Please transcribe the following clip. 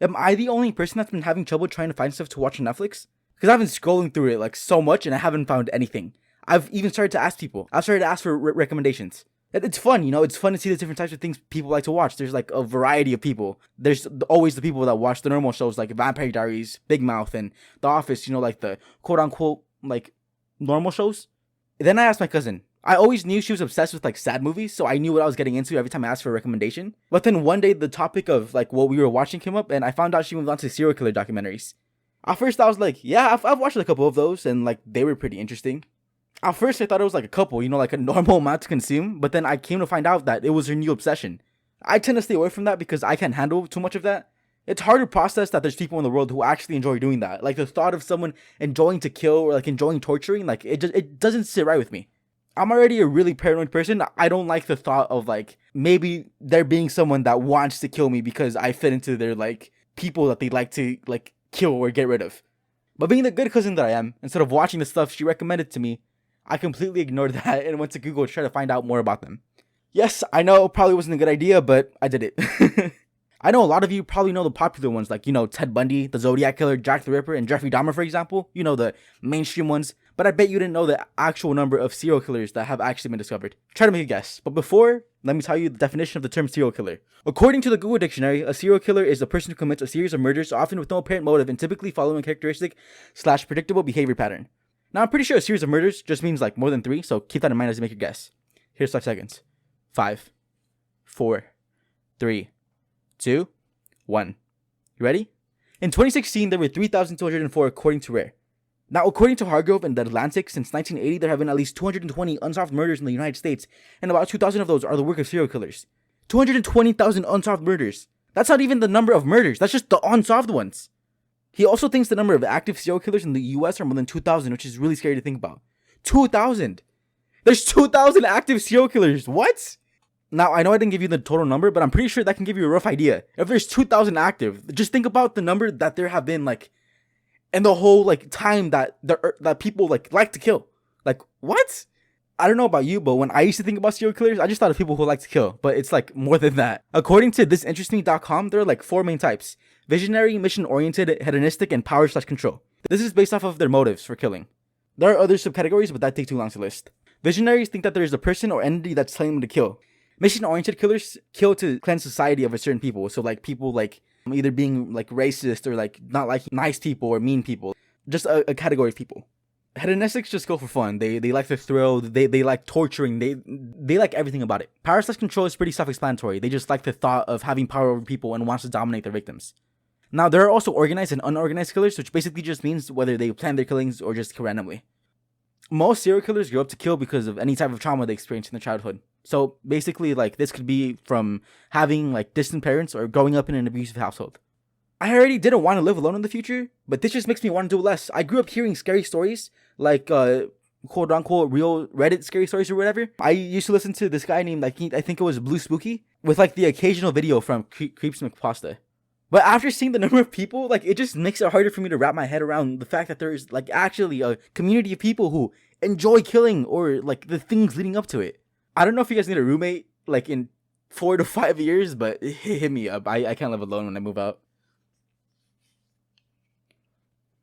Am I the only person that's been having trouble trying to find stuff to watch on Netflix? Because I've been scrolling through it like so much and I haven't found anything. I've even started to ask people. I've started to ask for recommendations. It's fun, you know. It's fun to see the different types of things people like to watch. There's like a variety of people. There's always the people that watch the normal shows like Vampire Diaries, Big Mouth, and The Office. You know, like the quote unquote like normal shows. Then I asked my cousin. I always knew she was obsessed with like sad movies, so I knew what I was getting into every time I asked for a recommendation. But then one day the topic of like what we were watching came up, and I found out she moved on to serial killer documentaries. At first I was like, yeah, I've watched a couple of those, and like they were pretty interesting. At first I thought it was like a couple, you know, like a normal amount to consume, but then I came to find out that it was her new obsession. I tend to stay away from that because I can't handle too much of that. It's hard to process that there's people in the world who actually enjoy doing that. Like the thought of someone enjoying to kill or like enjoying torturing, like it doesn't sit right with me. I'm already a really paranoid person. I don't like the thought of like maybe there being someone that wants to kill me because I fit into their like people that they like to like kill or get rid of. But being the good cousin that I am, instead of watching the stuff she recommended to me, I completely ignored that and went to Google to try to find out more about them. Yes, I know it probably wasn't a good idea, but I did it. I know a lot of you probably know the popular ones like, you know, Ted Bundy, the Zodiac Killer, Jack the Ripper, and Jeffrey Dahmer, for example. You know, the mainstream ones. But I bet you didn't know the actual number of serial killers that have actually been discovered. Try to make a guess. But before, let me tell you the definition of the term serial killer. According to the Google Dictionary, a serial killer is a person who commits a series of murders, often with no apparent motive and typically following a characteristic / predictable behavior pattern. Now, I'm pretty sure a series of murders just means like more than 3, so keep that in mind as you make your guess. Here's 5 seconds. 5, 4, 3, 2, 1. You ready? In 2016, there were 3,204 according to Rare. Now, according to Hargrove and The Atlantic, since 1980, there have been at least 220 unsolved murders in the United States, and about 2,000 of those are the work of serial killers. 220,000 unsolved murders. That's not even the number of murders, that's just the unsolved ones. He also thinks the number of active serial killers in the US are more than 2,000, which is really scary to think about. 2,000! There's 2,000 active serial killers! What? Now, I know I didn't give you the total number, but I'm pretty sure that can give you a rough idea. If there's 2,000 active, just think about the number that there have been, like, and the whole like time that that people like to kill. Like what? I don't know about you, but when I used to think about serial killers, I just thought of people who like to kill. But it's like more than that. According to thisinteresting.com, there are like 4 main types: visionary, mission-oriented, hedonistic, and power/control. This is based off of their motives for killing. There are other subcategories, but that takes too long to list. Visionaries think that there is a person or entity that's telling them to kill. Mission-oriented killers kill to cleanse society of a certain people. So like people like either being like racist or like not like nice people or mean people. Just a category of people. Hedonistics just go for fun. They like the thrill. They like torturing. They like everything about it. Power/control is pretty self-explanatory. They just like the thought of having power over people and wants to dominate their victims. Now there are also organized and unorganized killers, which basically just means whether they plan their killings or just kill randomly. Most serial killers grow up to kill because of any type of trauma they experienced in their childhood. So basically, like, this could be from having like distant parents or growing up in an abusive household. I already didn't want to live alone in the future, but this just makes me want to do less. I grew up hearing scary stories, like quote unquote real Reddit scary stories or whatever. I used to listen to this guy named like I think it was Blue Spooky, with like the occasional video from Creeps McPasta. But after seeing the number of people, like, it just makes it harder for me to wrap my head around the fact that there's like actually a community of people who enjoy killing or like the things leading up to it. I don't know if you guys need a roommate like in 4 to 5 years, but hit me up. I can't live alone when I move out.